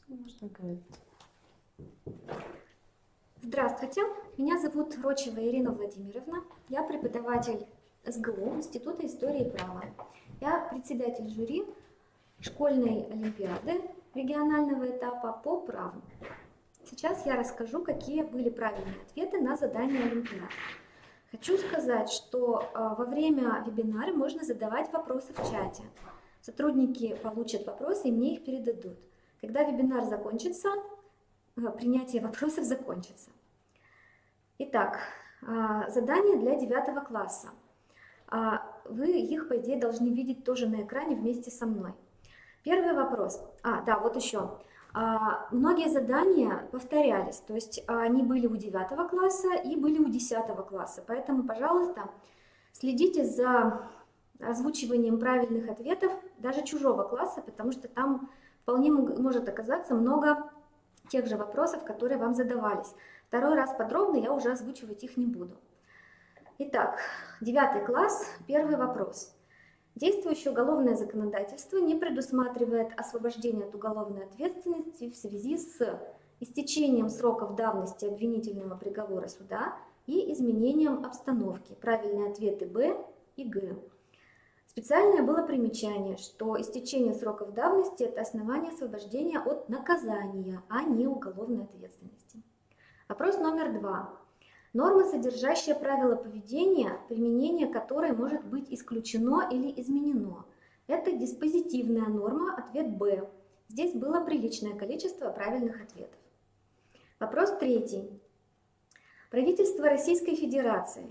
Можно говорить. Здравствуйте, меня зовут Рочева Ирина Владимировна, я преподаватель СГУ, Института истории и права. Я председатель жюри школьной олимпиады регионального этапа по праву. Сейчас я расскажу, какие были правильные ответы на задание олимпиады. Хочу сказать, что во время вебинара можно задавать вопросы в чате. Сотрудники получат вопросы и мне их передадут. Когда вебинар закончится, принятие вопросов закончится. Итак, задание для 9 класса. Вы их, по идее, должны видеть тоже на экране вместе со мной. Первый вопрос. Да, вот еще. Многие задания повторялись, то есть они были у 9 класса и были у 10 класса. Поэтому, пожалуйста, следите за озвучиванием правильных ответов даже чужого класса, потому что там вполне может оказаться много тех же вопросов, которые вам задавались. Второй раз подробно я уже озвучивать их не буду. Итак, 9 класс, первый вопрос. Действующее уголовное законодательство не предусматривает освобождение от уголовной ответственности в связи с истечением сроков давности обвинительного приговора суда и изменением обстановки. Правильные ответы Б и Г. Специальное было примечание, что истечение сроков давности – это основание освобождения от наказания, а не уголовной ответственности. Вопрос номер 2. Норма, содержащая правила поведения, применение которой может быть исключено или изменено. Это диспозитивная норма, ответ Б. Здесь было приличное количество правильных ответов. Вопрос 3. Правительство Российской Федерации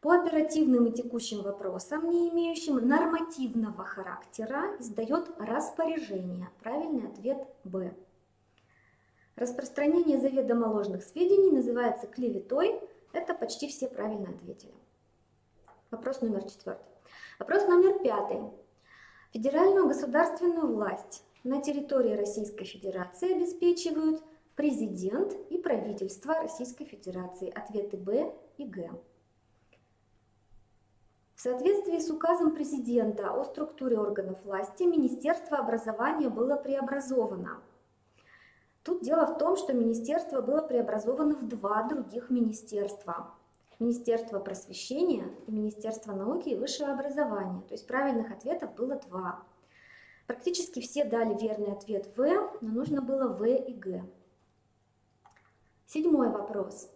по оперативным и текущим вопросам, не имеющим нормативного характера, издает распоряжение. Правильный ответ Б. Распространение заведомо ложных сведений называется клеветой. Это почти все правильно ответили. Вопрос номер 4. Вопрос номер 5. Федеральную государственную власть на территории Российской Федерации обеспечивают президент и правительство Российской Федерации. Ответы Б и Г. В соответствии с указом президента о структуре органов власти Министерство образования было преобразовано. Тут дело в том, что министерство было преобразовано в два других министерства. Министерство просвещения и Министерство науки и высшего образования. То есть правильных ответов было два. Практически все дали верный ответ В, но нужно было В и Г. 7 вопрос.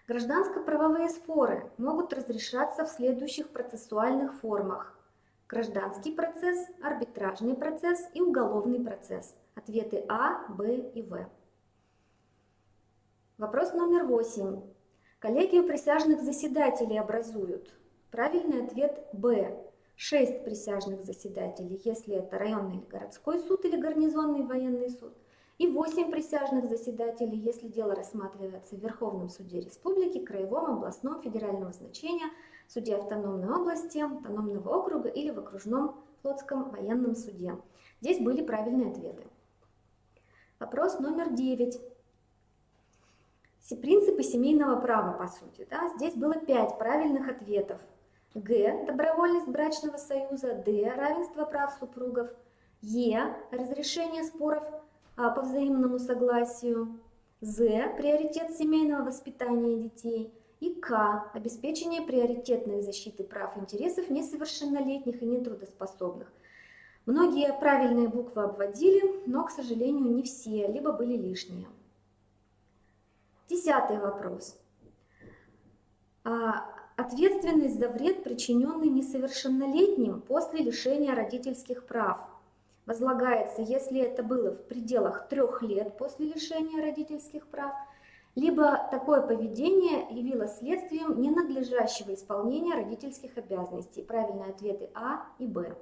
Гражданско-правовые споры могут разрешаться в следующих процессуальных формах. Гражданский процесс, арбитражный процесс и уголовный процесс. Ответы А, Б и В. Вопрос номер 8. Коллегию присяжных заседателей образуют. Правильный ответ Б. 6 присяжных заседателей, если это районный или городской суд или гарнизонный военный суд. И 8 присяжных заседателей, если дело рассматривается в Верховном суде Республики, Краевом, областном, федерального значения, суде автономной области, автономного округа или в окружном флотском военном суде. Здесь были правильные ответы. Вопрос номер 9. Принципы семейного права, по сути. Да? Здесь было 5 правильных ответов. Г. Добровольность брачного союза. Д. Равенство прав супругов. Е. Разрешение споров по взаимному согласию. З. Приоритет семейного воспитания детей. И К. Обеспечение приоритетной защиты прав и интересов несовершеннолетних и нетрудоспособных. Многие правильные буквы обводили, но, к сожалению, не все, либо были лишние. 10 вопрос. Ответственность за вред, причиненный несовершеннолетним после лишения родительских прав, возлагается, если это было в пределах 3 лет после лишения родительских прав, либо такое поведение явилось следствием ненадлежащего исполнения родительских обязанностей. Правильные ответы А и Б.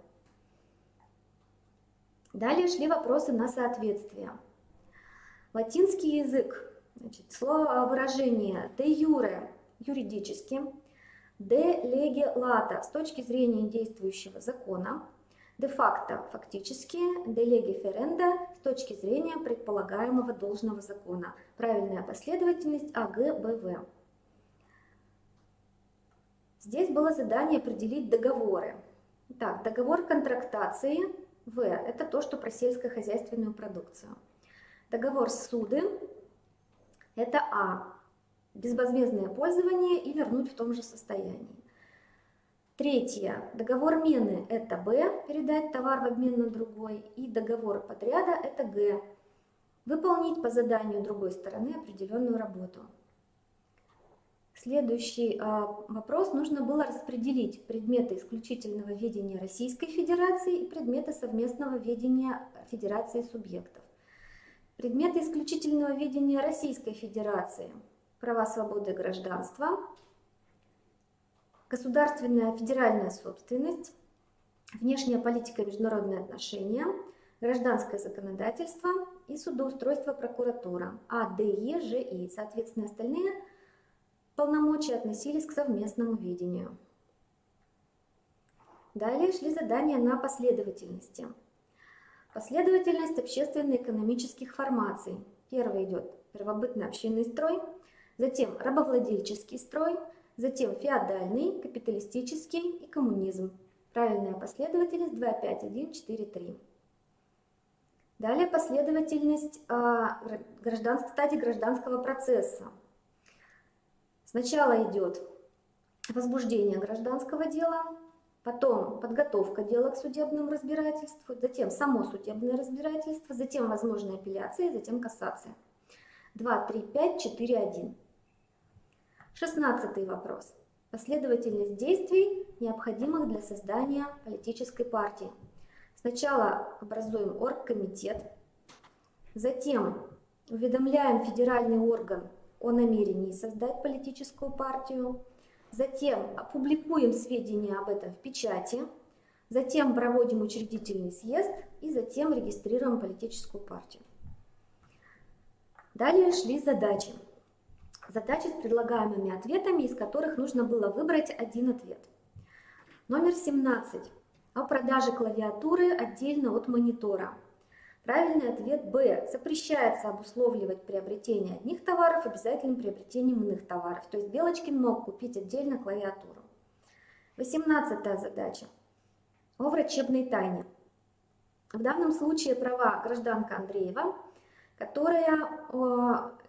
Далее шли вопросы на соответствие. Латинский язык. Слово выражение de jure юридически, de lege lata с точки зрения действующего закона, de facto фактически, de lege ferenda с точки зрения предполагаемого должного закона. Правильная последовательность А, Г, Б, В. Здесь было задание определить договоры. Итак, договор контрактации В – это то, что про сельскохозяйственную продукцию. Договор ссуды – это А. Безвозмездное пользование и вернуть в том же состоянии. Третье. Договор мены – это Б. Передать товар в обмен на другой. И договор подряда – это Г. Выполнить по заданию другой стороны определенную работу. Следующий вопрос. Нужно было распределить предметы исключительного ведения Российской Федерации и предметы совместного ведения Федерации субъектов. Предметы исключительного ведения Российской Федерации – права, свободы, гражданства, государственная федеральная собственность, внешняя политика и международные отношения, гражданское законодательство и судоустройство, прокуратура, А, Д, Е, Ж, И. Соответственно, остальные полномочия относились к совместному ведению. Далее шли задания на последовательности. Последовательность общественно-экономических формаций. Первый идет первобытно-общинный строй, затем рабовладельческий строй, затем феодальный, капиталистический и коммунизм. Правильная последовательность 2, 5, 1, 4, 3. Далее последовательность стадии гражданского процесса. Сначала идет возбуждение гражданского дела, потом подготовка дела к судебному разбирательству, затем само судебное разбирательство, затем возможная апелляция, затем кассация. 2, 3, 5, 4, 1. 16 вопрос. Последовательность действий, необходимых для создания политической партии. Сначала образуем оргкомитет, затем уведомляем федеральный орган о намерении создать политическую партию, затем опубликуем сведения об этом в печати, затем проводим учредительный съезд и затем регистрируем политическую партию. Далее шли задачи. Задачи с предлагаемыми ответами, из которых нужно было выбрать один ответ. Номер 17. О продаже клавиатуры отдельно от монитора. Правильный ответ Б. Запрещается обусловливать приобретение одних товаров обязательным приобретением иных товаров. То есть Белочкин мог купить отдельно клавиатуру. 18 задача. О врачебной тайне. В данном случае права гражданка Андреева, которая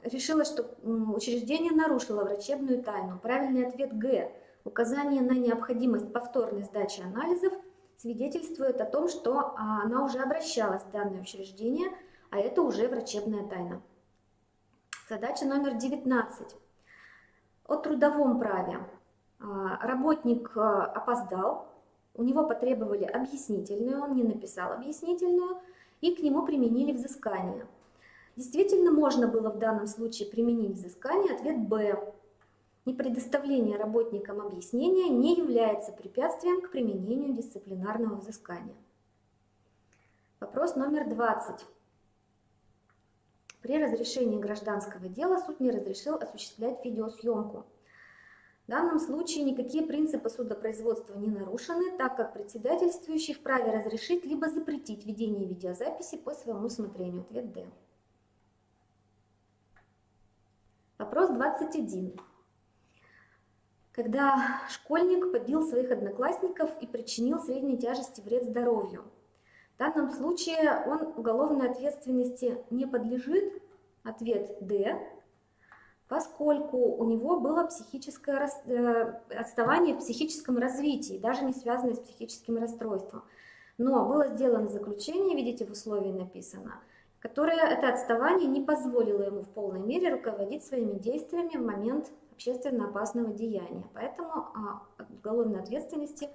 решила, что учреждение нарушило врачебную тайну. Правильный ответ Г. Указание на необходимость повторной сдачи анализов свидетельствует о том, что она уже обращалась в данное учреждение, а это уже врачебная тайна. Задача номер 19. О трудовом праве. Работник опоздал, у него потребовали объяснительную, он не написал объяснительную, и к нему применили взыскание. Действительно, можно было в данном случае применить взыскание. Ответ Б. Непредоставление работникам объяснения не является препятствием к применению дисциплинарного взыскания. Вопрос номер 20. При разрешении гражданского дела суд не разрешил осуществлять видеосъемку. В данном случае никакие принципы судопроизводства не нарушены, так как председательствующий вправе разрешить либо запретить ведение видеозаписи по своему усмотрению. Ответ Д. Вопрос 21. Когда школьник побил своих одноклассников и причинил средней тяжести вред здоровью. В данном случае он уголовной ответственности не подлежит. Ответ Д. Поскольку у него было психическое отставание в психическом развитии, даже не связанное с психическим расстройством. Но было сделано заключение, видите, в условии написано, которое это отставание не позволило ему в полной мере руководить своими действиями в момент общественно опасного деяния. Поэтому уголовной ответственности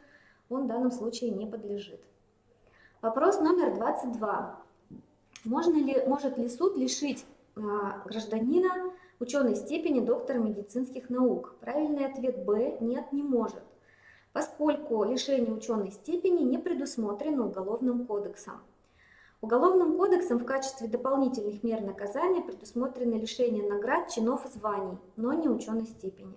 он в данном случае не подлежит. Вопрос номер 22. Может ли суд лишить гражданина ученой степени доктора медицинских наук? Правильный ответ Б. Нет, не может. Поскольку лишение ученой степени не предусмотрено Уголовным кодексом. Уголовным кодексом в качестве дополнительных мер наказания предусмотрено лишение наград, чинов и званий, но не ученой степени.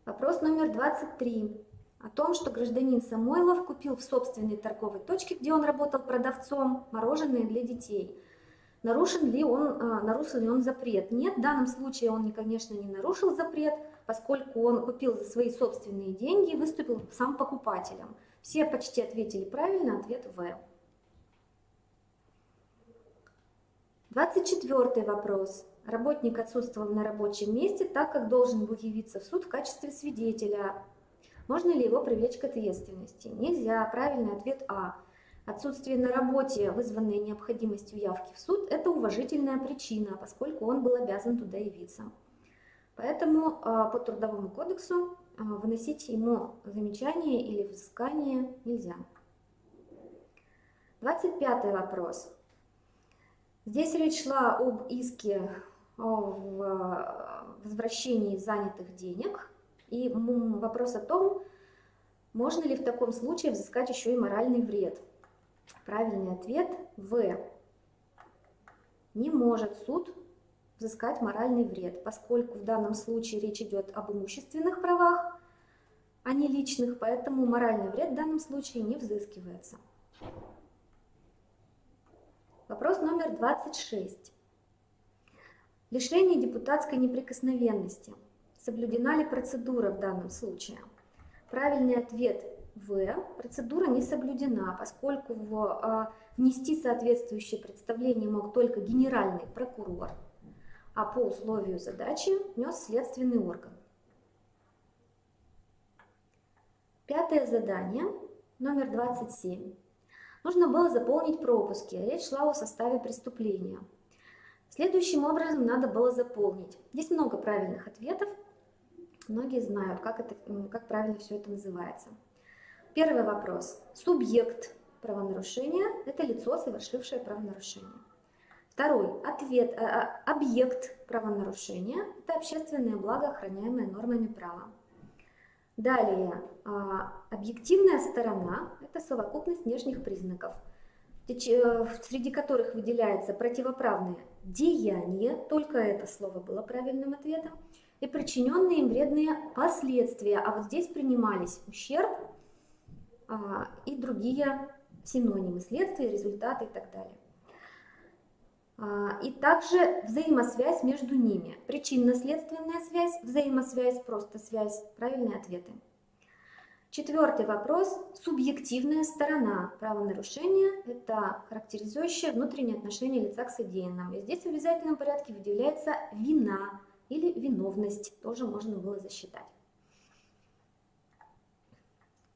Вопрос номер 23. О том, что гражданин Самойлов купил в собственной торговой точке, где он работал продавцом, мороженое для детей. Нарушил ли он запрет? Нет, в данном случае он, конечно, не нарушил запрет, поскольку он купил за свои собственные деньги и выступил сам покупателем. Все почти ответили правильно, ответ В. 24 вопрос. Работник отсутствовал на рабочем месте, так как должен был явиться в суд в качестве свидетеля. Можно ли его привлечь к ответственности? Нельзя. Правильный ответ А. Отсутствие на работе, вызванное необходимостью явки в суд, это уважительная причина, поскольку он был обязан туда явиться. Поэтому по Трудовому кодексу выносить ему замечание или взыскание нельзя. 25 вопрос. Здесь речь шла об иске о возвращении занятых денег. И вопрос о том, можно ли в таком случае взыскать еще и моральный вред. Правильный ответ В. Не может суд взыскать моральный вред, поскольку в данном случае речь идет об имущественных правах, а не личных, поэтому моральный вред в данном случае не взыскивается. Вопрос номер 26. Лишение депутатской неприкосновенности. Соблюдена ли процедура в данном случае? Правильный ответ В. Процедура не соблюдена, поскольку внести соответствующее представление мог только генеральный прокурор, а по условию задачи внес следственный орган. Пятое задание, номер 27. Нужно было заполнить пропуски. Речь шла о составе преступления. Следующим образом надо было заполнить. Здесь много правильных ответов. Многие знают, как правильно все это называется. Первый вопрос. Субъект правонарушения – это лицо, совершившее правонарушение. Второй. Объект правонарушения – это общественное благо, охраняемое нормами права. Далее. Объективная сторона – это совокупность внешних признаков, среди которых выделяется противоправное деяние, только это слово было правильным ответом, и причиненные им вредные последствия. А вот здесь принимались ущерб и другие синонимы, следствия, результаты и так далее. И также взаимосвязь между ними. Причинно-следственная связь, взаимосвязь, просто связь. Правильные ответы. Четвертый вопрос. Субъективная сторона правонарушения – это характеризующее внутреннее отношение лица к содеянному. И здесь в обязательном порядке выделяется вина или виновность. Тоже можно было засчитать.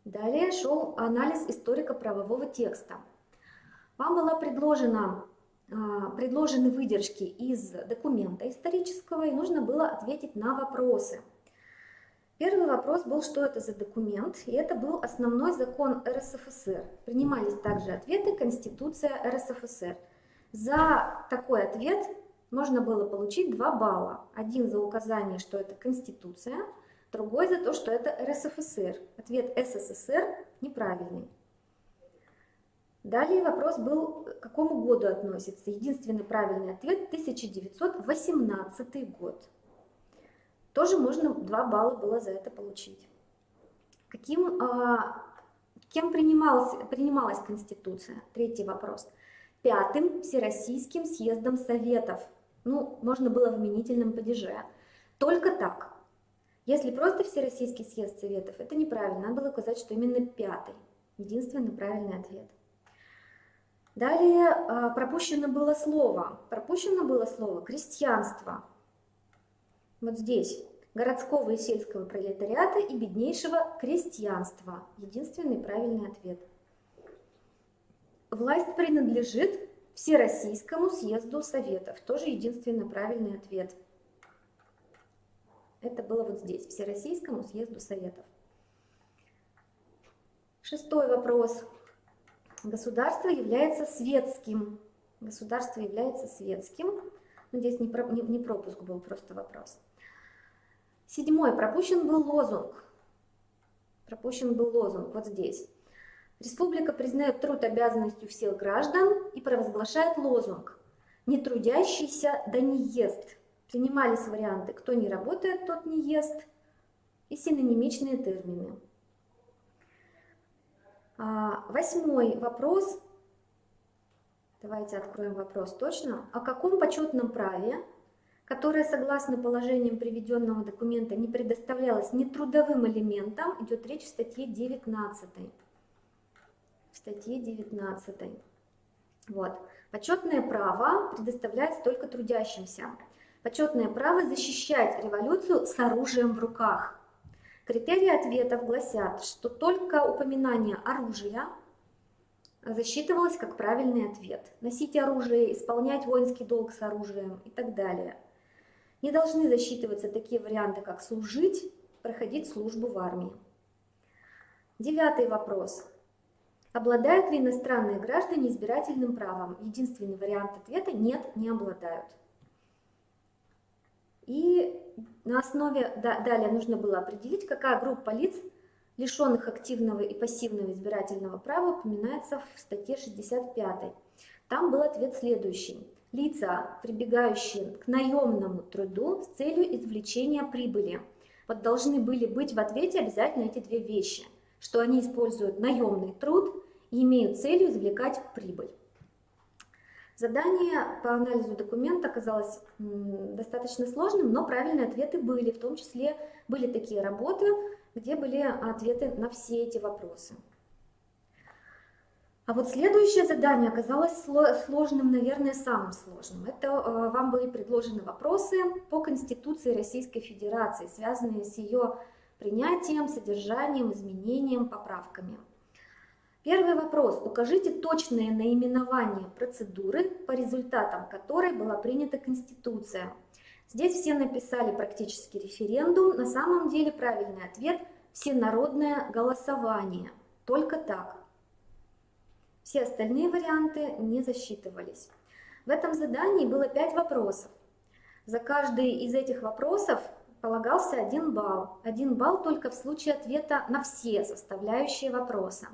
Далее шел анализ историко-правового текста. Вам была предложены выдержки из документа исторического, и нужно было ответить на вопросы. Первый вопрос был, что это за документ, и это был основной закон РСФСР. Принимались также ответы Конституция РСФСР. За такой ответ можно было получить 2 балла. Один за указание, что это Конституция, другой за то, что это РСФСР. Ответ СССР неправильный. Далее вопрос был, к какому году относится. Единственный правильный ответ – 1918 год. Тоже можно 2 балла было за это получить. Кем принималась Конституция? Третий вопрос. 5-м Всероссийским съездом Советов. Ну, можно было в именительном падеже. Только так. Если просто Всероссийский съезд Советов, это неправильно. Надо было указать, что именно 5-й. Единственный правильный ответ. Далее пропущено было слово. Пропущено было слово крестьянство. Вот здесь. Городского и сельского пролетариата и беднейшего крестьянства. Единственный правильный ответ. Власть принадлежит Всероссийскому съезду Советов. Тоже единственный правильный ответ. Это было вот здесь. Всероссийскому съезду Советов. 6-й вопрос. Государство является светским. Государство является светским. Но здесь не пропуск был, просто вопрос. 7-й. Пропущен был лозунг. Пропущен был лозунг вот здесь. Республика признает труд обязанностью всех граждан и провозглашает лозунг «Не трудящийся да не ест». Принимались варианты «Кто не работает, тот не ест» и синонимичные термины. 8-й вопрос. Давайте откроем вопрос точно. О каком почетном праве, которое, согласно положениям приведенного документа, не предоставлялось нетрудовым элементам, идет речь в статье 19. В статье 19. Вот. Почетное право предоставляется только трудящимся. Почетное право защищать революцию с оружием в руках. Критерии ответов гласят, что только упоминание оружия засчитывалось как правильный ответ. Носить оружие, исполнять воинский долг с оружием и так далее. Не должны засчитываться такие варианты, как служить, проходить службу в армии. 9 вопрос. Обладают ли иностранные граждане избирательным правом? Единственный вариант ответа – нет, не обладают. И на основе, далее нужно было определить, какая группа лиц, лишенных активного и пассивного избирательного права, упоминается в статье 65. Там был ответ следующий. Лица, прибегающие к наемному труду с целью извлечения прибыли. Вот должны были быть в ответе обязательно эти две вещи, что они используют наемный труд и имеют целью извлекать прибыль. Задание по анализу документа оказалось достаточно сложным, но правильные ответы были. В том числе были такие работы, где были ответы на все эти вопросы. А вот следующее задание оказалось сложным, наверное, самым сложным. Это вам были предложены вопросы по Конституции Российской Федерации, связанные с ее принятием, содержанием, изменением, поправками. Первый вопрос. Укажите точное наименование процедуры, по результатам которой была принята Конституция. Здесь все написали практически референдум. На самом деле правильный ответ – всенародное голосование. Только так. Все остальные варианты не засчитывались. В этом задании было 5 вопросов. За каждый из этих вопросов полагался 1 балл. 1 балл только в случае ответа на все составляющие вопроса.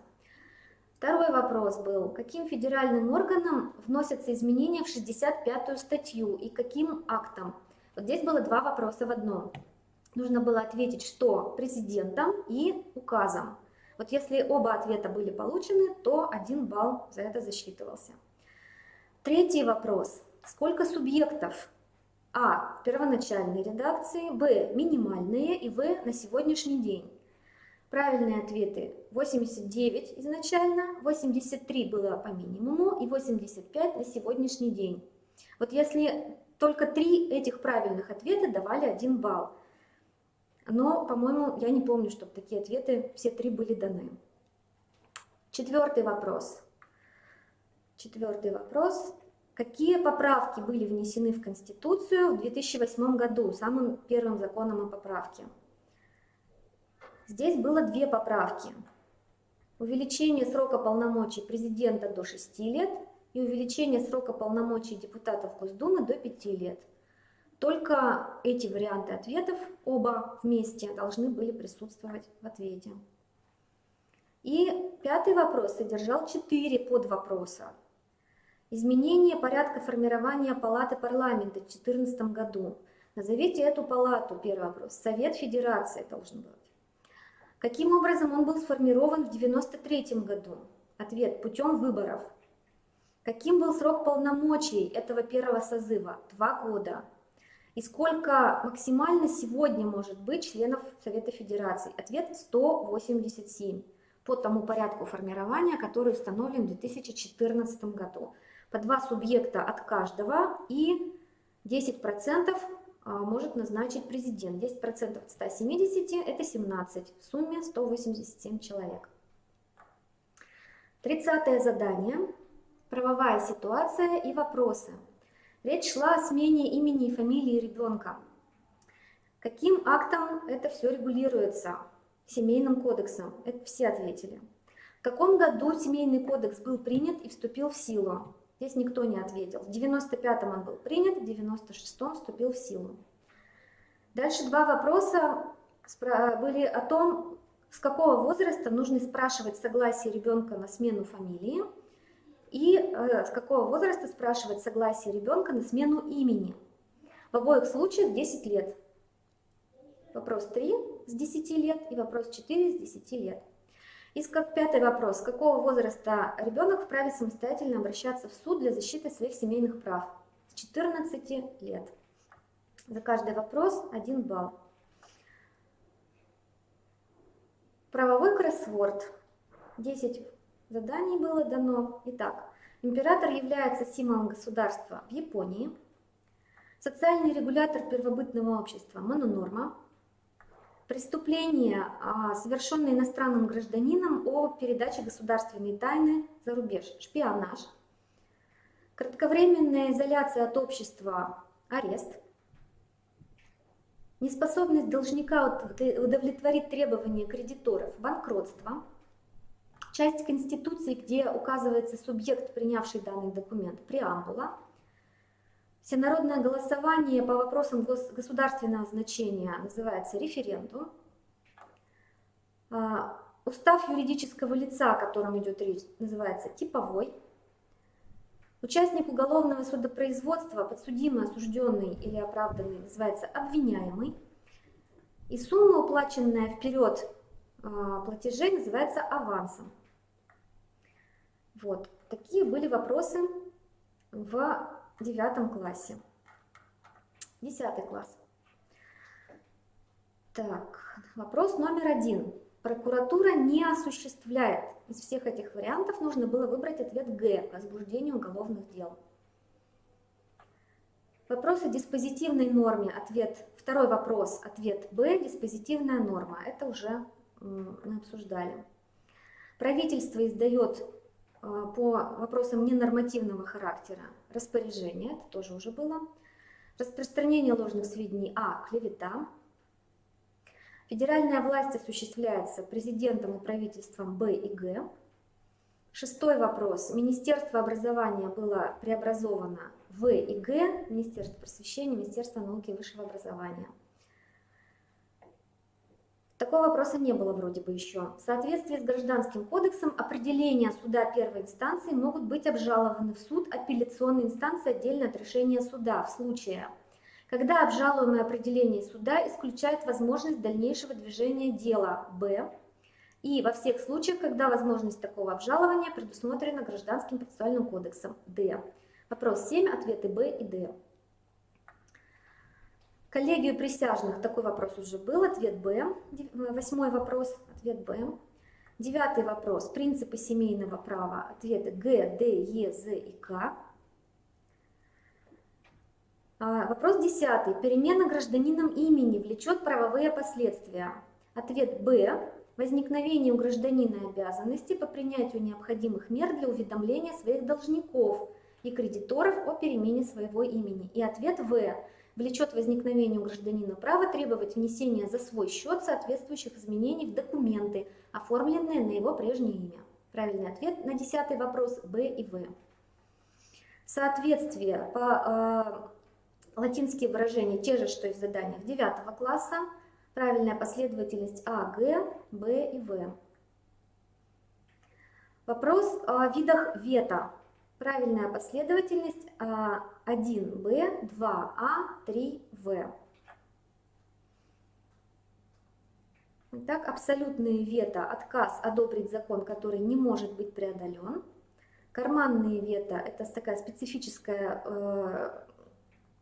Второй вопрос был, каким федеральным органам вносятся изменения в 65-ю статью и каким актом? Вот здесь было 2 вопроса в одном. Нужно было ответить, что президентом и указом. Вот если оба ответа были получены, то 1 балл за это засчитывался. Третий вопрос. Сколько субъектов? А. В первоначальной редакции, Б. Минимальные и В. На сегодняшний день. Правильные ответы 89 изначально, 83 было по минимуму и 85 на сегодняшний день. Вот если только 3 этих правильных ответа давали 1 балл. Но, по-моему, я не помню, чтобы такие ответы все 3 были даны. Четвертый вопрос. Какие поправки были внесены в Конституцию в 2008 году, самым первым законом о поправке? Здесь было 2 поправки. Увеличение срока полномочий президента до 6 лет и увеличение срока полномочий депутатов Госдумы до 5 лет. Только эти варианты ответов, оба вместе, должны были присутствовать в ответе. И 5-й вопрос содержал 4 подвопроса. Изменение порядка формирования палаты парламента в 2014 году. Назовите эту палату, первый вопрос. Совет Федерации должен быть. Каким образом он был сформирован в 1993 году? Ответ – путем выборов. Каким был срок полномочий этого первого созыва? 2 года. И сколько максимально сегодня может быть членов Совета Федерации? Ответ – 187. По тому порядку формирования, который установлен в 2014 году. По 2 субъекта от каждого и 10% может назначить президент. 10% от 170 – это 17. В сумме 187 человек. 30-е задание. Правовая ситуация и вопросы. Речь шла о смене имени и фамилии ребенка. Каким актом это все регулируется? Семейным кодексом. Это все ответили. В каком году семейный кодекс был принят и вступил в силу? Здесь никто не ответил. В 95-м он был принят, в 96-м вступил в силу. Дальше 2 вопроса были о том, с какого возраста нужно спрашивать согласие ребенка на смену фамилии и с какого возраста спрашивать согласие ребенка на смену имени. В обоих случаях 10 лет. Вопрос 3 с 10 лет и вопрос 4 с 10 лет. И 5-й вопрос. С какого возраста ребенок вправе самостоятельно обращаться в суд для защиты своих семейных прав? С 14 лет. За каждый вопрос 1 балл. Правовой кроссворд. 10 заданий было дано. Итак, Император является символом государства в Японии. Социальный регулятор первобытного общества – мононорма. Преступления, совершенные иностранным гражданином о передаче государственной тайны за рубеж – шпионаж. Кратковременная изоляция от общества – арест. Неспособность должника удовлетворить требования кредиторов – банкротство. Часть Конституции, где указывается субъект, принявший данный документ – преамбула. Всенародное голосование по вопросам государственного значения называется референдум. Устав юридического лица, о котором идет речь, называется типовой. Участник уголовного судопроизводства, подсудимый, осужденный или оправданный, называется обвиняемый. И сумма, уплаченная вперед платежей, называется авансом. Вот такие были вопросы в 9 классе. 10 класс. Так, вопрос номер 1. Прокуратура не осуществляет. Из всех этих вариантов нужно было выбрать ответ Г. Возбуждение уголовных дел. Вопрос о диспозитивной норме. Второй вопрос. Ответ Б. Диспозитивная норма. Это уже мы обсуждали. Правительство издает по вопросам ненормативного характера распоряжение. Это тоже уже было. Распространение ложных сведений. Клевета. Федеральная власть осуществляется президентом и правительством Б и Г. 6-й вопрос. Министерство образования было преобразовано в и Г. Министерство просвещения, Министерство науки и высшего образования. Такого вопроса не было вроде бы еще. В соответствии с Гражданским кодексом определения суда первой инстанции могут быть обжалованы в суд апелляционной инстанции отдельно от решения суда в случае, когда обжалуемое определение суда исключает возможность дальнейшего движения дела Б, и во всех случаях, когда возможность такого обжалования предусмотрена Гражданским процессуальным кодексом Д. Вопрос 7, ответы Б и Д. Коллегию присяжных, такой вопрос уже был, ответ Б. 8-й вопрос, ответ Б. 9-й вопрос, принципы семейного права, ответы Г, Д, Е, З и К. Вопрос 10. Перемена гражданином имени влечет правовые последствия. Ответ Б. Возникновение у гражданина обязанности по принятию необходимых мер для уведомления своих должников и кредиторов о перемене своего имени. И ответ В. Влечет возникновение у гражданина права требовать внесения за свой счет соответствующих изменений в документы, оформленные на его прежнее имя. Правильный ответ на 10-й вопрос Б и В. Соответствие по латинские выражения те же, что и в заданиях 9 класса. Правильная последовательность А, Г, Б и В. Вопрос о видах вето. Правильная последовательность 1Б, 2А, 3В. Итак, абсолютные вето – отказ одобрить закон, который не может быть преодолен. Карманные вето – это такая специфическая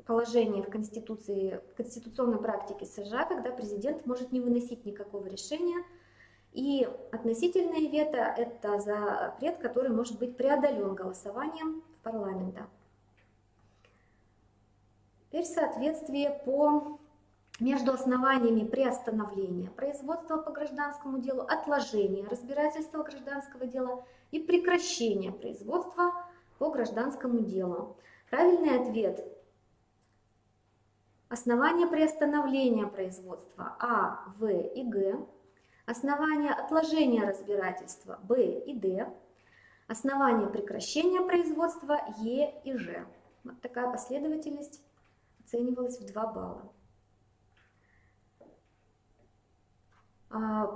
положение в Конституции, в конституционной практике США, когда президент может не выносить никакого решения. И относительное вето – это запрет, который может быть преодолен голосованием в парламенте. Теперь соответствие между основаниями приостановления производства по гражданскому делу, отложения разбирательства гражданского дела и прекращения производства по гражданскому делу. Правильный ответ – основания приостановления производства А, В и Г, основания отложения разбирательства Б и Д, основания прекращения производства Е и Ж. Вот такая последовательность оценивалась в 2 балла.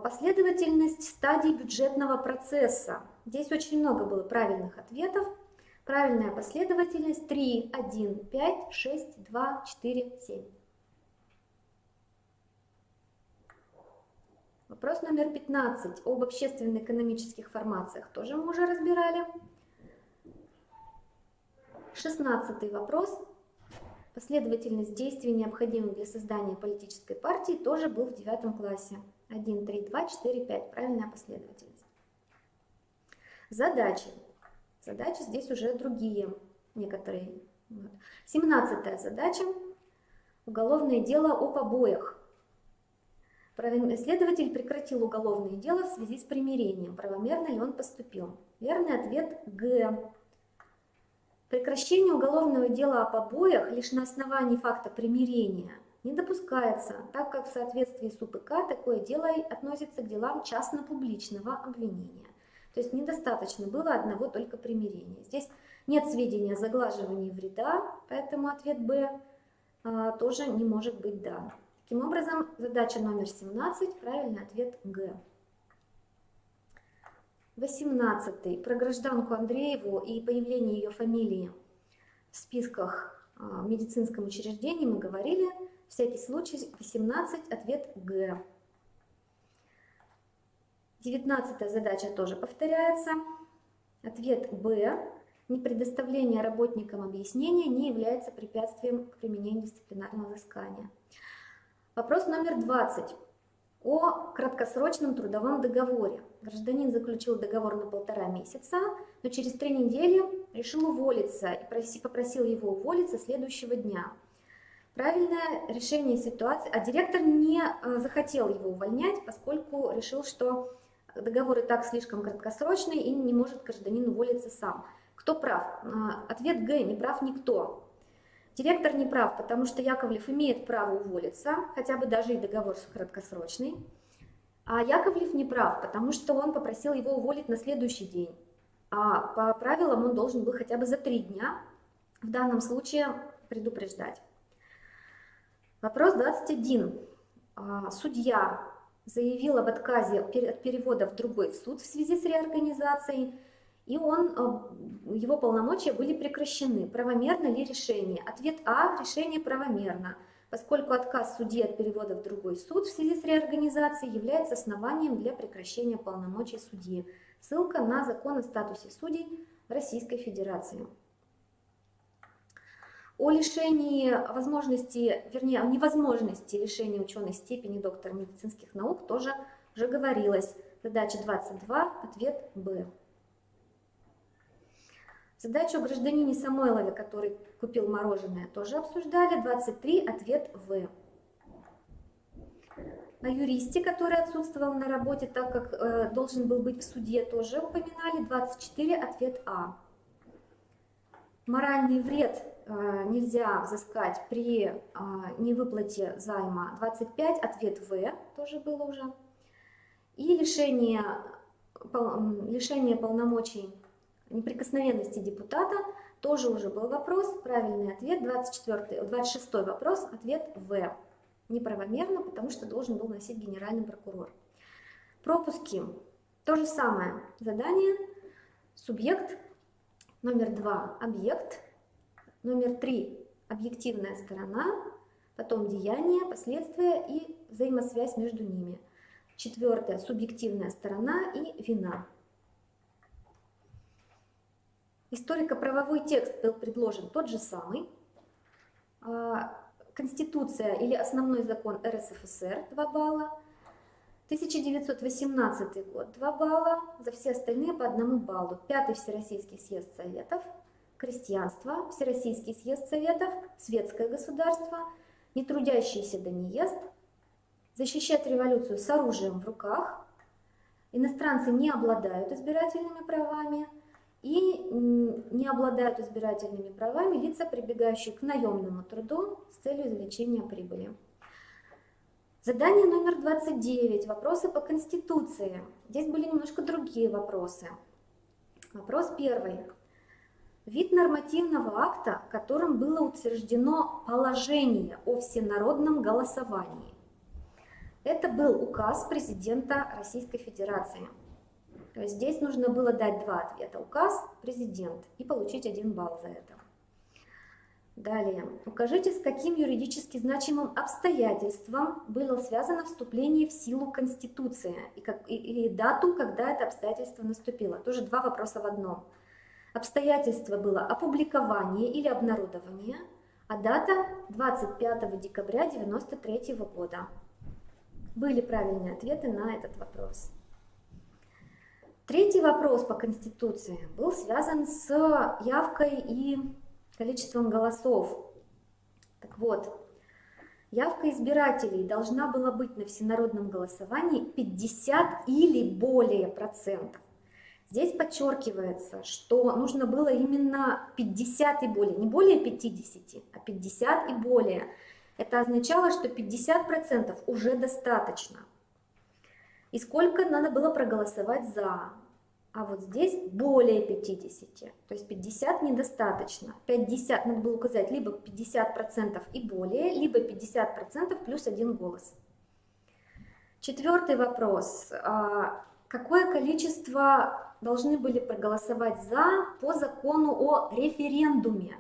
Последовательность стадий бюджетного процесса. Здесь очень много было правильных ответов. Правильная последовательность 3, 1, 5, 6, 2, 4, 7. Вопрос номер 15 об общественно-экономических формациях тоже мы уже разбирали. 16 вопрос. Последовательность действий, необходимых для создания политической партии, тоже был в 9 классе. 1, 3, 2, 4, 5. Правильная последовательность. Задачи. задачи здесь уже другие некоторые. Вот. 17-я задача. Уголовное дело о побоях. Следователь прекратил уголовное дело в связи с примирением. Правомерно ли он поступил? Верный ответ Г. Прекращение уголовного дела о побоях лишь на основании факта примирения не допускается, так как в соответствии с УПК такое дело относится к делам частно-публичного обвинения. То есть недостаточно было одного только примирения. Здесь нет сведений о заглаживании вреда, поэтому ответ Б тоже не может быть дан. Таким образом, задача номер 17, правильный ответ Г. 18. Про гражданку Андрееву и появление ее фамилии в списках в медицинском учреждении мы говорили. Всякий случай, 18, ответ Г. 19 задача тоже повторяется. Ответ Б. Непредоставление работникам объяснения не является препятствием к применению дисциплинарного взыскания. Вопрос номер 20. О краткосрочном трудовом договоре. Гражданин заключил договор на 1,5 месяца, но через 3 недели решил уволиться и попросил его уволиться следующего дня. Правильное решение ситуации, а директор не захотел его увольнять, поскольку решил, что договор и так слишком краткосрочный и не может гражданин уволиться сам. Кто прав? Ответ Г. Не прав никто. Директор не прав, потому что Яковлев имеет право уволиться, хотя бы даже и договор краткосрочный. А Яковлев не прав, потому что он попросил его уволить на следующий день. А по правилам он должен был хотя бы за 3 дня в данном случае предупреждать. Вопрос 21. Судья заявил об отказе от перевода в другой суд в связи с реорганизацией, и его полномочия были прекращены. Правомерно ли решение? Ответ А. Решение правомерно, поскольку отказ судьи от перевода в другой суд в связи с реорганизацией является основанием для прекращения полномочий судьи. Ссылка на закон о статусе судей Российской Федерации. О лишении возможности, вернее, о невозможности лишения ученой степени доктора медицинских наук тоже уже говорилось. Задача 22, ответ Б. Задачу о гражданине Самойлове, который купил мороженое, тоже обсуждали. 23, ответ В. О юристе, который отсутствовал на работе, так как должен был быть в суде, тоже упоминали. 24, ответ А. Моральный вред нельзя взыскать при невыплате займа. 25, ответ В, тоже было уже. И лишение полномочий неприкосновенности депутата, тоже уже был вопрос. Правильный ответ, 26 вопрос, ответ В. Неправомерно, потому что должен был носить генеральный прокурор. Пропуски. То же самое задание. Субъект. Номер 2 – объект. Номер 3 – объективная сторона. Потом деяние, последствия и взаимосвязь между ними. 4 – субъективная сторона и вина. Историко-правовой текст был предложен тот же самый. Конституция или основной закон РСФСР 2 балла. 1918 год 2 балла, за все остальные по 1 баллу. 5-й Всероссийский съезд Советов, крестьянство, Всероссийский съезд Советов, светское государство, нетрудящийся Даниезд, защищать революцию с оружием в руках, иностранцы не обладают избирательными правами и не обладают избирательными правами лица, прибегающие к наемному труду с целью извлечения прибыли. Задание номер 29. Вопросы по Конституции. Здесь были немножко другие вопросы. Вопрос 1. Вид нормативного акта, которым было утверждено положение о всенародном голосовании. Это был указ президента Российской Федерации. То есть здесь нужно было дать 2 ответа. Указ, президент, и получить 1 балл за это. Далее. Укажите, с каким юридически значимым обстоятельством было связано вступление в силу Конституции и дату, когда это обстоятельство наступило. Тоже 2 вопроса в одном. Обстоятельство было опубликование или обнародование, а дата 25 декабря 1993 года. Были правильные ответы на этот вопрос. Третий вопрос по Конституции был связан с явкой и количеством голосов. Так вот, явка избирателей должна была быть на всенародном голосовании 50 или более процентов. Здесь подчеркивается, что нужно было именно 50 и более, не более 50, а 50 и более. Это означало, что 50% уже достаточно. И сколько надо было проголосовать за? А вот здесь более 50, то есть 50 недостаточно. 50 надо было указать либо 50% и более, либо 50% плюс 1 голос. Четвертый вопрос. Какое количество должны были проголосовать за по закону о референдуме?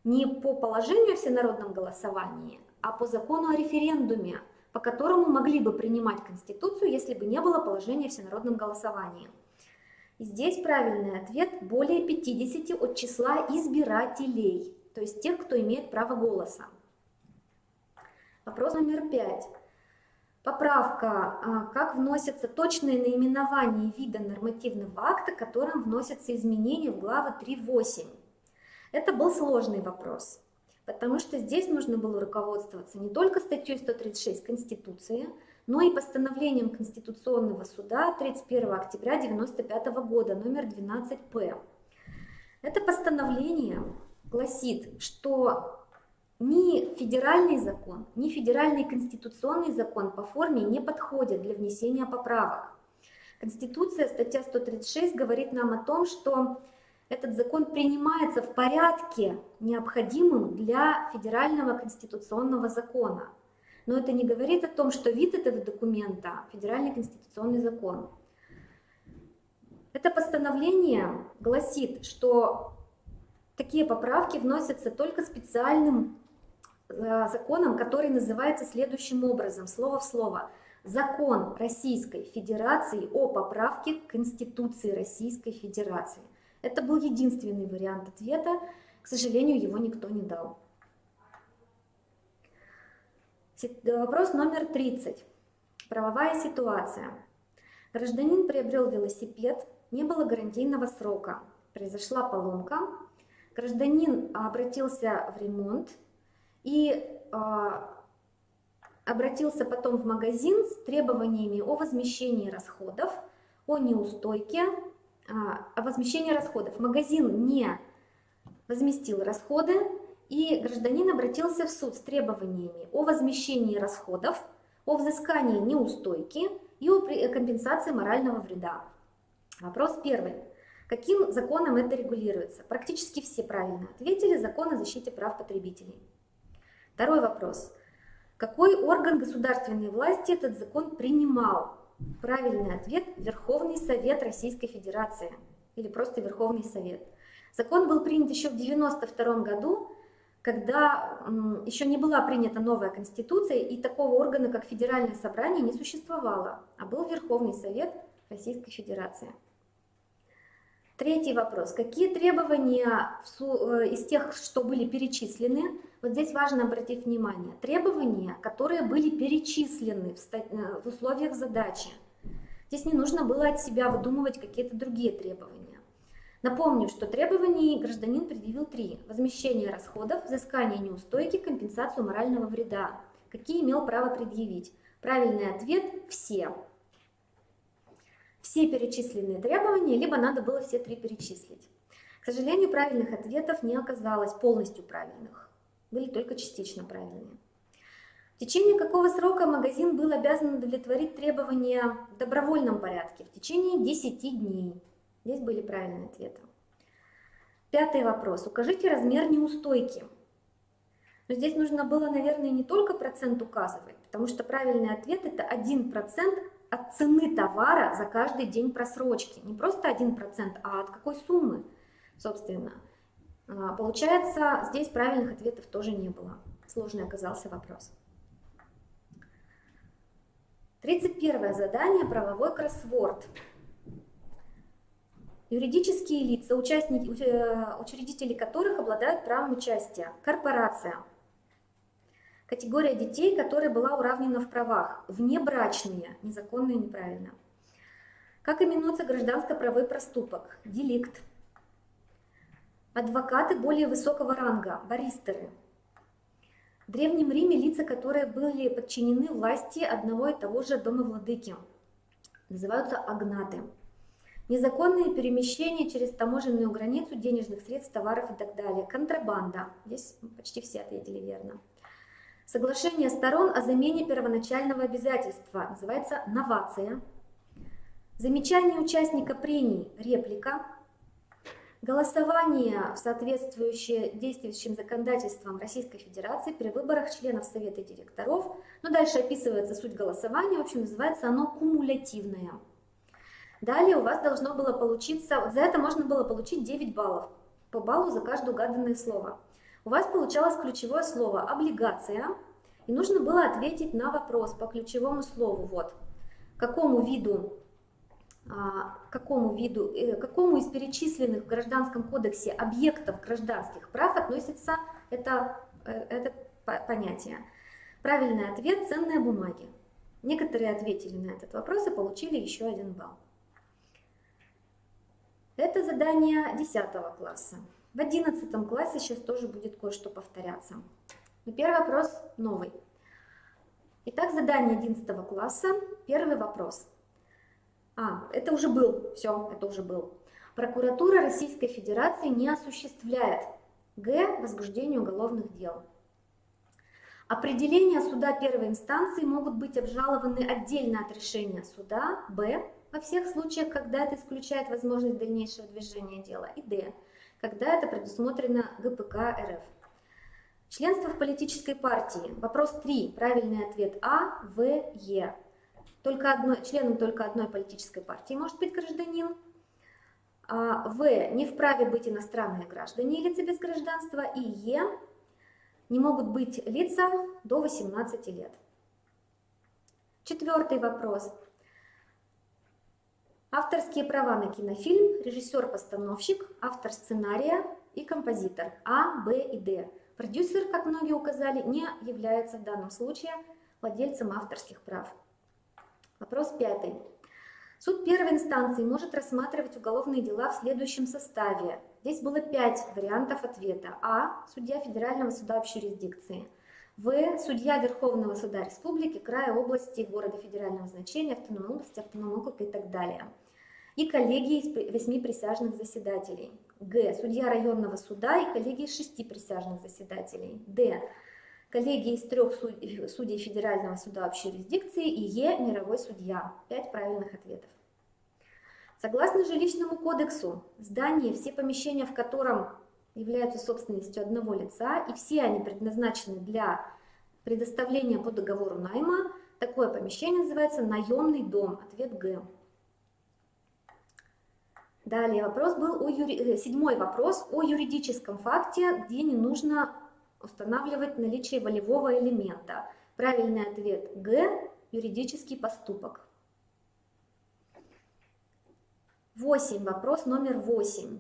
Не по положению о всенародном голосовании, а по закону о референдуме, по которому могли бы принимать Конституцию, если бы не было положения о всенародном голосовании. И здесь правильный ответ – более 50 от числа избирателей, то есть тех, кто имеет право голоса. Вопрос номер 5. Поправка. Как вносятся точные наименования вида нормативного акта, которым вносятся изменения в главы 3.8? Это был сложный вопрос, потому что здесь нужно было руководствоваться не только статьей 136 Конституции, но и постановлением Конституционного суда 31 октября 1995 года, номер 12-П. Это постановление гласит, что ни федеральный закон, ни федеральный конституционный закон по форме не подходят для внесения поправок. Конституция, статья 136, говорит нам о том, что этот закон принимается в порядке, необходимым для федерального конституционного закона. Но это не говорит о том, что вид этого документа – федеральный конституционный закон. Это постановление гласит, что такие поправки вносятся только специальным законом, который называется следующим образом, слово в слово. Закон Российской Федерации о поправке к Конституции Российской Федерации. Это был единственный вариант ответа, к сожалению, его никто не дал. Вопрос номер 30. Правовая ситуация. Гражданин приобрел велосипед, не было гарантийного срока. Произошла поломка. Гражданин обратился в ремонт и обратился потом в магазин с требованиями о возмещении расходов, о неустойке, о возмещении расходов. Магазин не возместил расходы, и гражданин обратился в суд с требованиями о возмещении расходов, о взыскании неустойки и о компенсации морального вреда. Вопрос первый. Каким законом это регулируется? Практически все правильно ответили. Закон о защите прав потребителей. Второй вопрос. Какой орган государственной власти этот закон принимал? Правильный ответ – Верховный Совет Российской Федерации или просто Верховный Совет. Закон был принят еще в 1992 году, когда еще не была принята новая Конституция, и такого органа, как Федеральное собрание, не существовало, а был Верховный Совет Российской Федерации. Третий вопрос. Какие требования из тех, что были перечислены, вот здесь важно обратить внимание, требования, которые были перечислены в условиях задачи. Здесь не нужно было от себя выдумывать какие-то другие требования. Напомню, что требований гражданин предъявил 3. Возмещение расходов, взыскание неустойки, компенсацию морального вреда. Какие имел право предъявить? Правильный ответ – все. Все перечисленные требования, либо надо было все 3 перечислить. К сожалению, правильных ответов не оказалось полностью правильных. Были только частично правильные. В течение какого срока магазин был обязан удовлетворить требования в добровольном порядке? В течение 10 дней. Здесь были правильные ответы. Пятый вопрос. Укажите размер неустойки. Но здесь нужно было, наверное, не только процент указывать, потому что правильный ответ – это 1% от цены товара за каждый день просрочки. Не просто 1%, а от какой суммы, собственно. Получается, здесь правильных ответов тоже не было. Сложный оказался вопрос. 31 задание – правовой кроссворд. Юридические лица, учредители которых обладают правом участия. Корпорация. Категория детей, которая была уравнена в правах. Внебрачные, незаконные, неправильно. Как именуется гражданско-правовой проступок? Деликт. Адвокаты более высокого ранга, баристеры. В Древнем Риме лица, которые были подчинены власти одного и того же домовладыки, называются агнаты. Незаконные перемещения через таможенную границу денежных средств, товаров и так далее. Контрабанда. Здесь почти все ответили верно. Соглашение сторон о замене первоначального обязательства называется новация. Замечание участника прений – реплика. Голосование, соответствующее действующим законодательствам Российской Федерации при выборах членов Совета директоров. Но дальше описывается суть голосования, в общем, называется оно кумулятивное. Далее у вас должно было получиться, вот за это можно было получить 9 баллов, по баллу за каждое угаданное слово. У вас получалось ключевое слово «облигация», и нужно было ответить на вопрос по ключевому слову. Вот, какому из перечисленных в Гражданском кодексе объектов гражданских прав относится это понятие. Правильный ответ – ценные бумаги. Некоторые ответили на этот вопрос и получили еще 1 балл. Это задание 10 класса. В 11 классе сейчас тоже будет кое-что повторяться. Но первый вопрос новый. Итак, задание 11 класса. Первый вопрос. Это уже был. Все, это уже был. Прокуратура Российской Федерации не осуществляет возбуждение уголовных дел. Определения суда первой инстанции могут быть обжалованы отдельно от решения суда. Во всех случаях, когда это исключает возможность дальнейшего движения дела. И когда это предусмотрено ГПК РФ. Членство в политической партии. Вопрос 3. Правильный ответ А, В, Е. Членом только одной политической партии может быть гражданин. В. Не вправе быть иностранные граждане и лица без гражданства. И Е. Не могут быть лица до 18 лет. 4 вопрос. Авторские права на кинофильм, режиссер-постановщик, автор сценария и композитор А, Б и Д. Продюсер, как многие указали, не является в данном случае владельцем авторских прав. Вопрос 5. Суд первой инстанции может рассматривать уголовные дела в следующем составе. Здесь было 5 вариантов ответа. А. Судья Федерального суда общей юрисдикции. В. Судья Верховного суда республики, края, области, города федерального значения, автономной области, автономного округа и так далее. И коллегии из 8 присяжных заседателей. Г. Судья районного суда и коллегии из 6 присяжных заседателей. Д. Коллегии из 3 судей Федерального суда общей юрисдикции. И Е. Мировой судья. 5 правильных ответов. Согласно жилищному кодексу, здание, все помещения в котором являются собственностью одного лица, и все они предназначены для предоставления по договору найма, такое помещение называется наемный дом. Ответ Г. Далее вопрос был 7-й вопрос о юридическом факте, где не нужно устанавливать наличие волевого элемента. Правильный ответ Г. Юридический поступок. 8. Вопрос номер 8.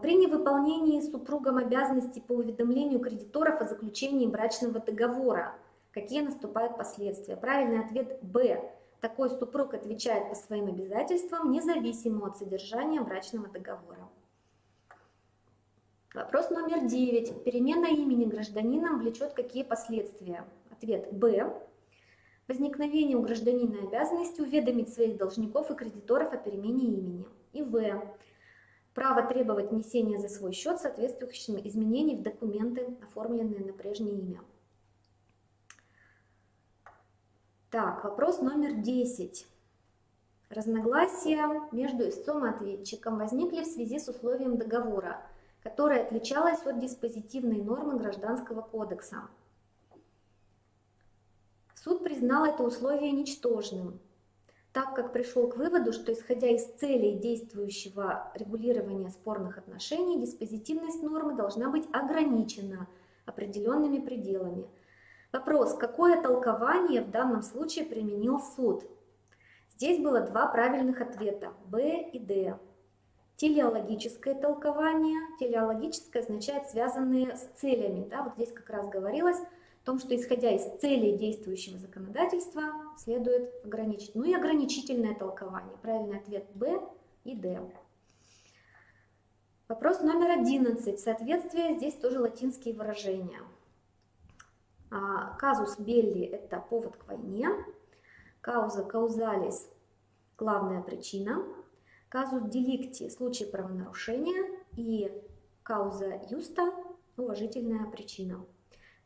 При невыполнении супругом обязанностей по уведомлению кредиторов о заключении брачного договора, какие наступают последствия? Правильный ответ Б. Такой супруг отвечает по своим обязательствам, независимо от содержания брачного договора. Вопрос номер 9. Перемена имени гражданином влечет какие последствия? Ответ Б. Возникновение у гражданина обязанности уведомить своих должников и кредиторов о перемене имени. И В. Право требовать внесения за свой счет соответствующих изменений в документы, оформленные на прежнее имя. Так, вопрос номер 10. Разногласия между истцом и ответчиком возникли в связи с условием договора, которое отличалось от диспозитивной нормы Гражданского кодекса. Суд признал это условие ничтожным, так как пришел к выводу, что, исходя из целей действующего регулирования спорных отношений, диспозитивность нормы должна быть ограничена определенными пределами. Вопрос, какое толкование в данном случае применил суд? Здесь было 2 правильных ответа – Б и Д. Телеологическое толкование. Телеологическое означает связанные с целями. Да? Вот здесь как раз говорилось, том, что исходя из целей действующего законодательства следует ограничить. Ну и ограничительное толкование. Правильный ответ Б и Д. Вопрос номер 11. Соответствие, здесь тоже латинские выражения. Казус белли – это повод к войне. Кауза каузалис – главная причина. Казус деликти – случай правонарушения. И кауза юста – уважительная причина.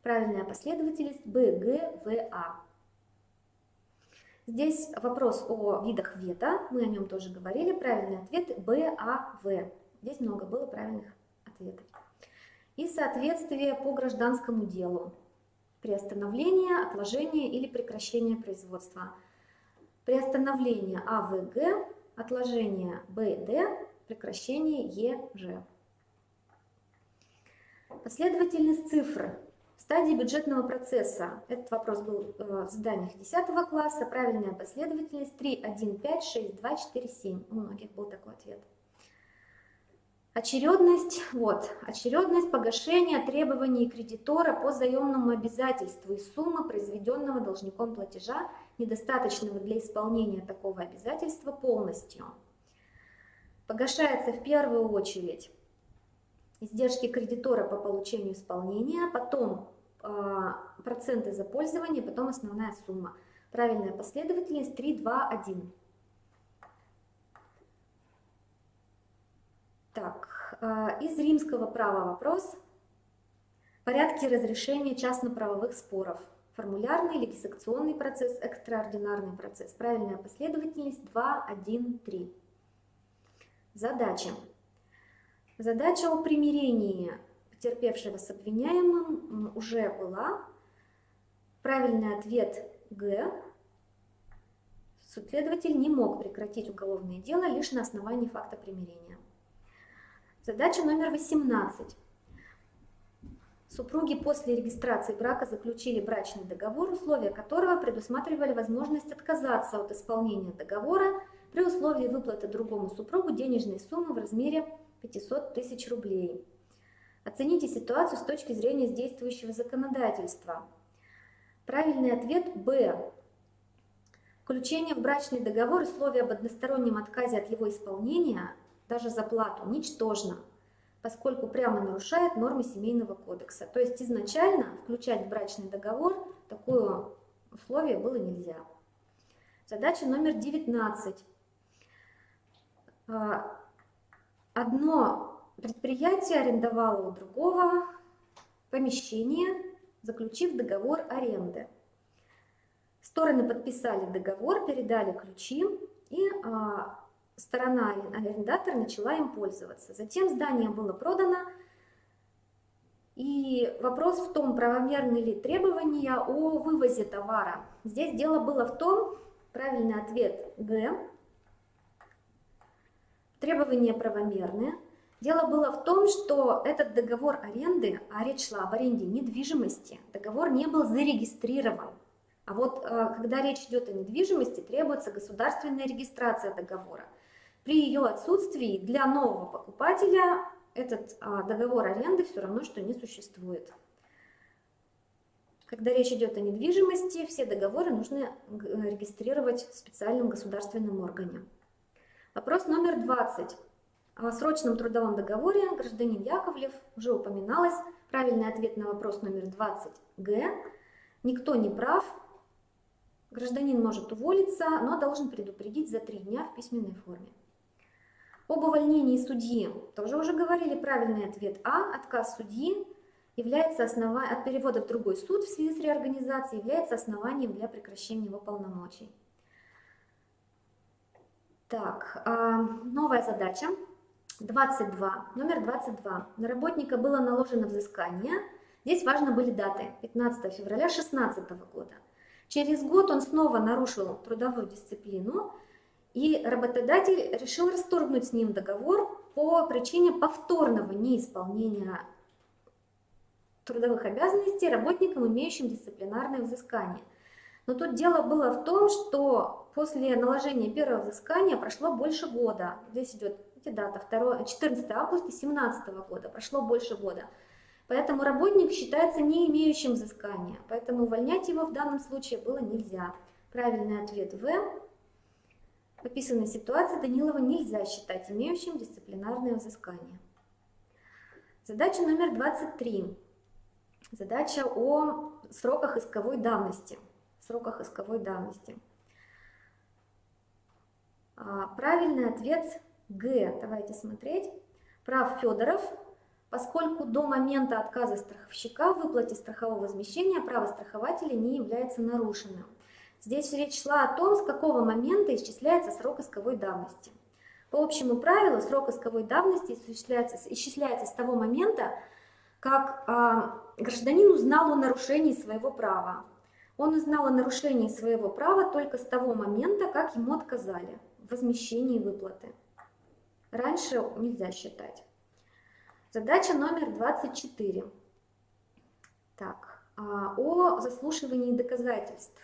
Правильная последовательность Б, Г, В, А. Здесь вопрос о видах вето, мы о нем тоже говорили. Правильный ответ Б, А, В. Здесь много было правильных ответов. И соответствие по гражданскому делу. Приостановление, отложение или прекращение производства. Приостановление А, В, Г, отложение Б, Д, прекращение Е, Ж. Последовательность цифр. В стадии бюджетного процесса, этот вопрос был в заданиях 10 класса, правильная последовательность 3, 1, 5, 6, 2, 4, 7. У многих был такой ответ. Очередность, очередность погашения требований кредитора по заемному обязательству из суммы произведенного должником платежа, недостаточного для исполнения такого обязательства полностью. Погашается в первую очередь издержки кредитора по получению исполнения, потом проценты за пользование, потом основная сумма. Правильная последовательность 3, 2, 1. Так, из римского права вопрос. Порядки разрешения частно-правовых споров. Формулярный, легисакционный процесс, экстраординарный процесс. Правильная последовательность 2, 1, 3. Задача. Задача о примирении потерпевшего с обвиняемым уже была. Правильный ответ Г. Следователь не мог прекратить уголовное дело лишь на основании факта примирения. Задача номер 18. Супруги после регистрации брака заключили брачный договор, условия которого предусматривали возможность отказаться от исполнения договора при условии выплаты другому супругу денежной суммы в размере 500 тысяч рублей. Оцените ситуацию с точки зрения действующего законодательства. Правильный ответ Б. Включение в брачный договор условия об одностороннем отказе от его исполнения, даже за плату, ничтожно, поскольку прямо нарушает нормы Семейного кодекса. То есть изначально включать в брачный договор такое условие было нельзя. Задача номер 19. Одно предприятие арендовало у другого помещение, заключив договор аренды. Стороны подписали договор, передали ключи, и сторона арендатора начала им пользоваться. Затем здание было продано, и вопрос в том, правомерны ли требования о вывозе товара. Здесь дело было в том, правильный ответ Г, требования правомерные. Дело было в том, что этот договор аренды, а речь шла об аренде недвижимости, договор не был зарегистрирован. А вот когда речь идет о недвижимости, требуется государственная регистрация договора. При ее отсутствии для нового покупателя этот договор аренды все равно, что не существует. Когда речь идет о недвижимости, все договоры нужно регистрировать в специальном государственном органе. Вопрос номер 20. О срочном трудовом договоре гражданин Яковлев уже упоминалось. Правильный ответ на вопрос номер 20 Г. Никто не прав. Гражданин может уволиться, но должен предупредить за 3 дня в письменной форме. Об увольнении судьи тоже уже говорили. Правильный ответ А. Отказ судьи является от перевода в другой суд в связи с реорганизацией является основанием для прекращения его полномочий. Так, новая задача. 22. Номер 22. На работника было наложено взыскание. Здесь важны были даты. 15 февраля 2016 года. Через год он снова нарушил трудовую дисциплину, и работодатель решил расторгнуть с ним договор по причине повторного неисполнения трудовых обязанностей работникам, имеющим дисциплинарное взыскание. Но тут дело было в том, что после наложения первого взыскания прошло больше года. Здесь идет дата 14 августа 2017 года, прошло больше года. Поэтому работник считается не имеющим взыскания, поэтому увольнять его в данном случае было нельзя. Правильный ответ В. В описанной ситуации Данилова нельзя считать имеющим дисциплинарное взыскание. Задача номер 23. Задача о сроках исковой давности. Правильный ответ Г. Давайте смотреть. Прав Федоров, поскольку до момента отказа страховщика в выплате страхового возмещения право страхователя не является нарушенным. Здесь речь шла о том, с какого момента исчисляется срок исковой давности. По общему правилу, срок исковой давности исчисляется с того момента, как гражданин узнал о нарушении своего права. Он узнал о нарушении своего права только с того момента, как ему отказали в возмещении выплаты. Раньше нельзя считать. Задача номер 24. О заслушивании доказательств.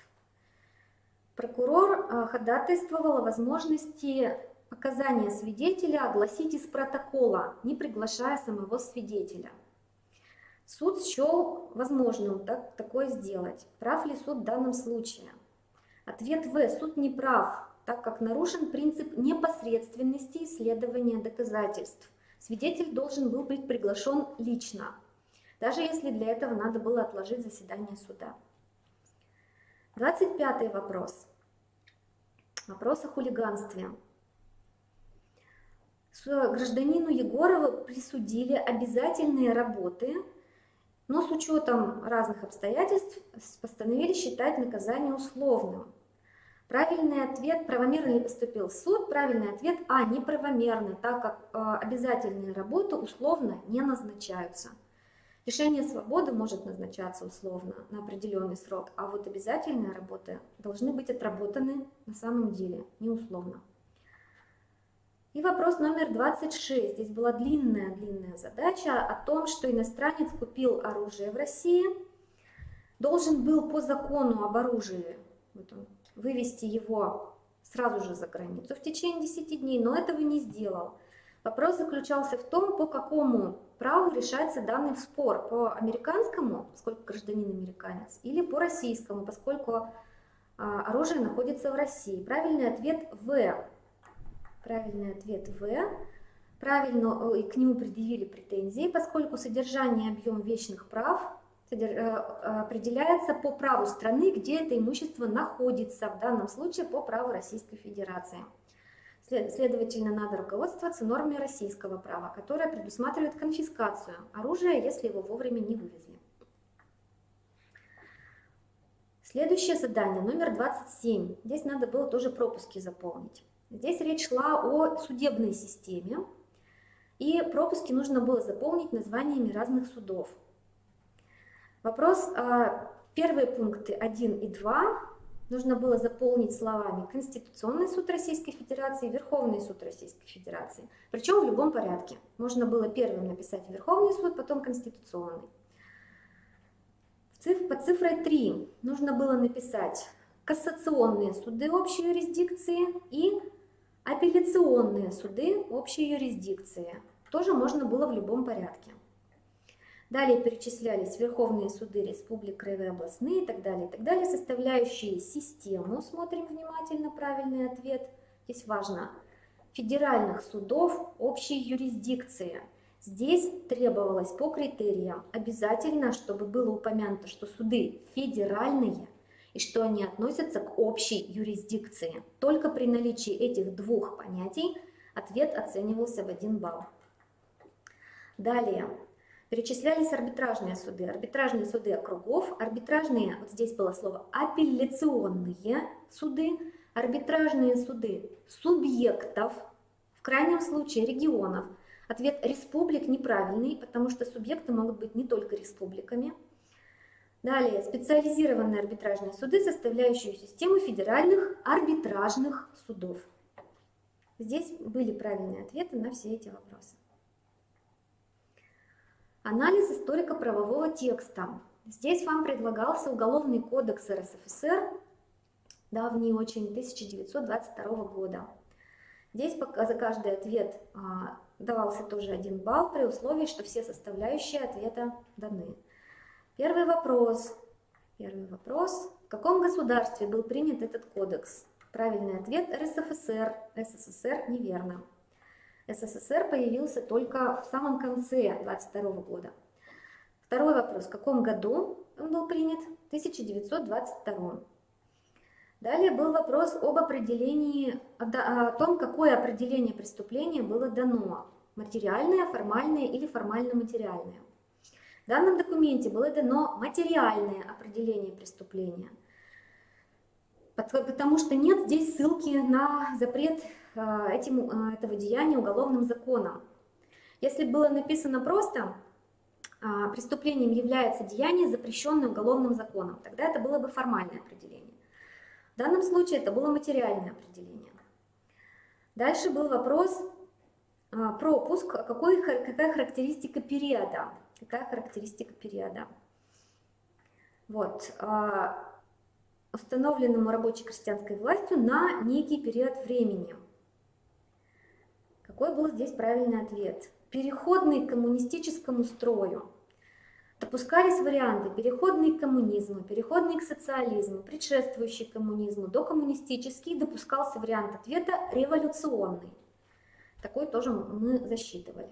Прокурор ходатайствовал о возможности показания свидетеля огласить из протокола, не приглашая самого свидетеля. Суд счел возможным такое сделать. Прав ли суд в данном случае? Ответ В. Суд не прав, так как нарушен принцип непосредственности исследования доказательств. Свидетель должен был быть приглашен лично, даже если для этого надо было отложить заседание суда. 25-й вопрос. Вопрос о хулиганстве. Гражданину Егорову присудили обязательные работы, но с учетом разных обстоятельств постановили считать наказание условным. Правильный ответ: правомерно ли поступил суд? Правильный ответ А. Неправомерно, так как обязательные работы условно не назначаются. Лишение свободы может назначаться условно на определенный срок, а вот обязательные работы должны быть отработаны на самом деле, не условно. И вопрос номер 26. Здесь была длинная задача о том, что иностранец купил оружие в России, должен был по закону об оружии вывести его сразу же за границу в течение 10 дней, но этого не сделал. Вопрос заключался в том, по какому праву решается данный спор: по американскому, поскольку гражданин американец, или по российскому, поскольку оружие находится в России. Правильный ответ В. Правильный ответ В. Правильно к нему предъявили претензии, поскольку содержание и объем вечных прав определяется по праву страны, где это имущество находится, в данном случае по праву Российской Федерации. Следовательно, надо руководствоваться нормами российского права, которое предусматривает конфискацию оружия, если его вовремя не вывезли. Следующее задание, номер 27. Здесь надо было тоже пропуски заполнить. Здесь речь шла о судебной системе, и пропуски нужно было заполнить названиями разных судов. Вопрос, первые пункты 1 и 2 нужно было заполнить словами Конституционный суд Российской Федерации, Верховный суд Российской Федерации. Причем в любом порядке. Можно было первым написать Верховный суд, потом Конституционный. Под цифрой 3 нужно было написать кассационные суды общей юрисдикции и апелляционные суды общей юрисдикции. Тоже можно было в любом порядке. Далее перечислялись верховные суды республик, краевые, областные и так далее, составляющие систему. Смотрим внимательно правильный ответ. Здесь важно: федеральных судов общей юрисдикции. Здесь требовалось по критериям обязательно, чтобы было упомянуто, что суды федеральные и что они относятся к общей юрисдикции. Только при наличии этих двух понятий ответ оценивался в 1 балл. Далее. Перечислялись арбитражные суды округов, арбитражные, вот здесь было слово апелляционные суды, арбитражные суды субъектов, в крайнем случае регионов. Ответ республик неправильный, потому что субъекты могут быть не только республиками. Далее, специализированные арбитражные суды, составляющие систему федеральных арбитражных судов. Здесь были правильные ответы на все эти вопросы. Анализ историко-правового текста. Здесь вам предлагался Уголовный кодекс РСФСР, давний очень, 1922 года. Здесь за каждый ответ давался тоже 1 балл при условии, что все составляющие ответа даны. Первый вопрос. В каком государстве был принят этот кодекс? Правильный ответ – РСФСР. СССР неверно. СССР появился только в самом конце 22 года. Второй вопрос. В каком году он был принят? В 1922. Далее был вопрос об определении, о том, какое определение преступления было дано. Материальное, формальное или формально-материальное. В данном документе было дано материальное определение преступления, потому что нет здесь ссылки на запрет этого деяния уголовным законом. Если было написано просто «преступлением является деяние, запрещенное уголовным законом», тогда это было бы формальное определение. В данном случае это было материальное определение. Дальше был вопрос пропуск, какая характеристика периода. Вот. Установленному рабочей крестьянской властью на некий период времени. Какой был здесь правильный ответ? Переходный к коммунистическому строю. Допускались варианты переходный к коммунизму, переходный к социализму, предшествующий коммунизму, докоммунистический, допускался вариант ответа революционный. Такой тоже мы засчитывали.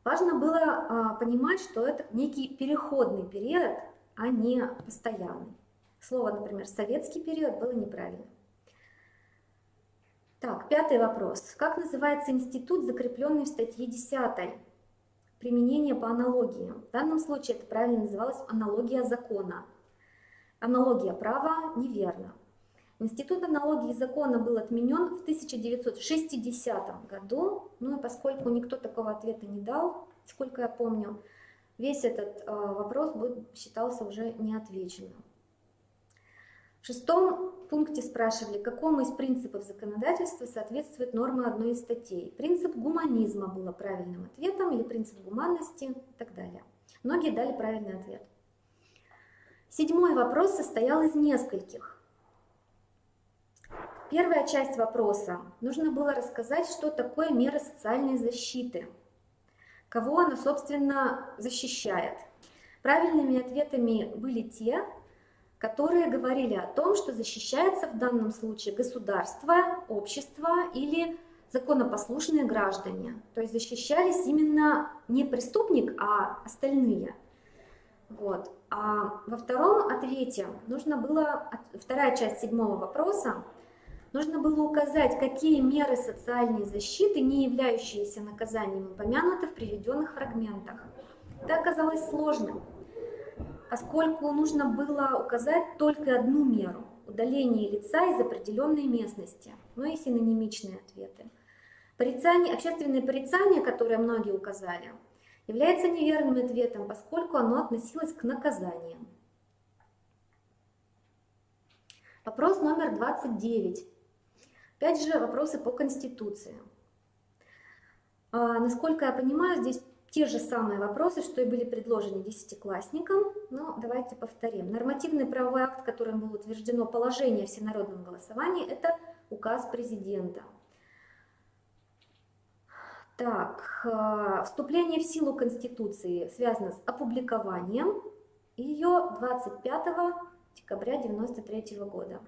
Важно было понимать, что это некий переходный период, а не постоянный. Слово, например, советский период было неправильно. Так, 5-й вопрос. Как называется институт, закрепленный в статье 10? Применение по аналогии. В данном случае это правильно называлось аналогия закона. Аналогия права неверно. Институт аналогии закона был отменен в 1960 году, но поскольку никто такого ответа не дал, сколько я помню, весь этот вопрос считался уже неотвеченным. В 6-м пункте спрашивали, какому из принципов законодательства соответствует норма одной из статей. Принцип гуманизма было правильным ответом, или принцип гуманности и так далее. Многие дали правильный ответ. 7-й вопрос состоял из нескольких. Первая часть вопроса. Нужно было рассказать, что такое мера социальной защиты. Кого она, собственно, защищает. Правильными ответами были те, которые говорили о том, что защищается в данном случае государство, общество или законопослушные граждане. То есть защищались именно не преступник, а остальные. Вот. А во втором ответе нужно было, вторая часть 7-го вопроса, нужно было указать, какие меры социальной защиты, не являющиеся наказанием, упомянуты в приведенных фрагментах. Это оказалось сложным, поскольку нужно было указать только одну меру – удаление лица из определенной местности, но и синонимичные ответы. Общественное порицание, которое многие указали, является неверным ответом, поскольку оно относилось к наказаниям. Вопрос номер 29. Опять же, вопросы по Конституции. Насколько я понимаю, здесь те же самые вопросы, что и были предложены десятиклассникам, но давайте повторим. Нормативный правовой акт, которым было утверждено положение о всенародном голосовании, это указ президента. Так, вступление в силу Конституции связано с опубликованием ее 25 декабря 1993 года.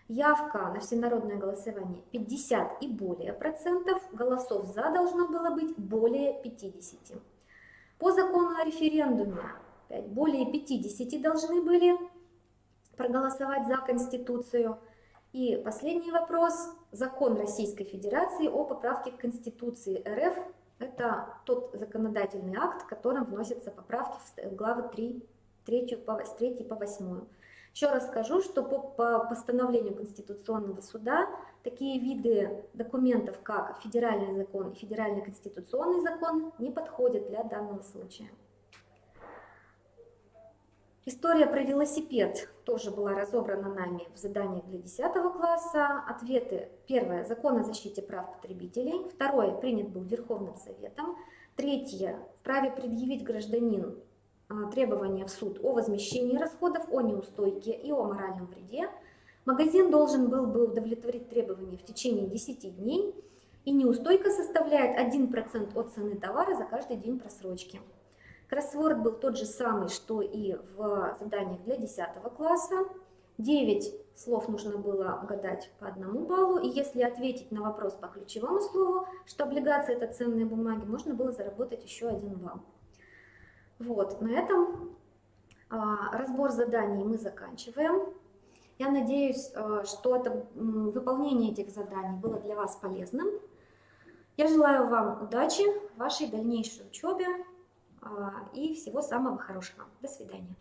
Явка на всенародное голосование 50 и более процентов, голосов за должно было быть более 50. По закону о референдуме более 50 должны были проголосовать за Конституцию. И последний вопрос. Закон Российской Федерации о поправке к Конституции РФ. Это тот законодательный акт, которым вносятся поправки в главы 3 по 8. Еще раз скажу, что по постановлению Конституционного суда такие виды документов, как федеральный закон и федеральный конституционный закон, не подходят для данного случая. История про велосипед тоже была разобрана нами в заданиях для 10 класса. Ответы. Первое. Закон о защите прав потребителей. Второе. Принят был Верховным Советом. Третье. Вправе предъявить гражданин требования в суд о возмещении расходов, о неустойке и о моральном вреде. Магазин должен был бы удовлетворить требования в течение 10 дней. И неустойка составляет 1% от цены товара за каждый день просрочки. Кроссворд был тот же самый, что и в заданиях для 10 класса. 9 слов нужно было угадать по 1 баллу. И если ответить на вопрос по ключевому слову, что облигации это ценные бумаги, можно было заработать еще 1 балл. Вот, на этом разбор заданий мы заканчиваем. Я надеюсь, что выполнение этих заданий было для вас полезным. Я желаю вам удачи в вашей дальнейшей учебе и всего самого хорошего. До свидания.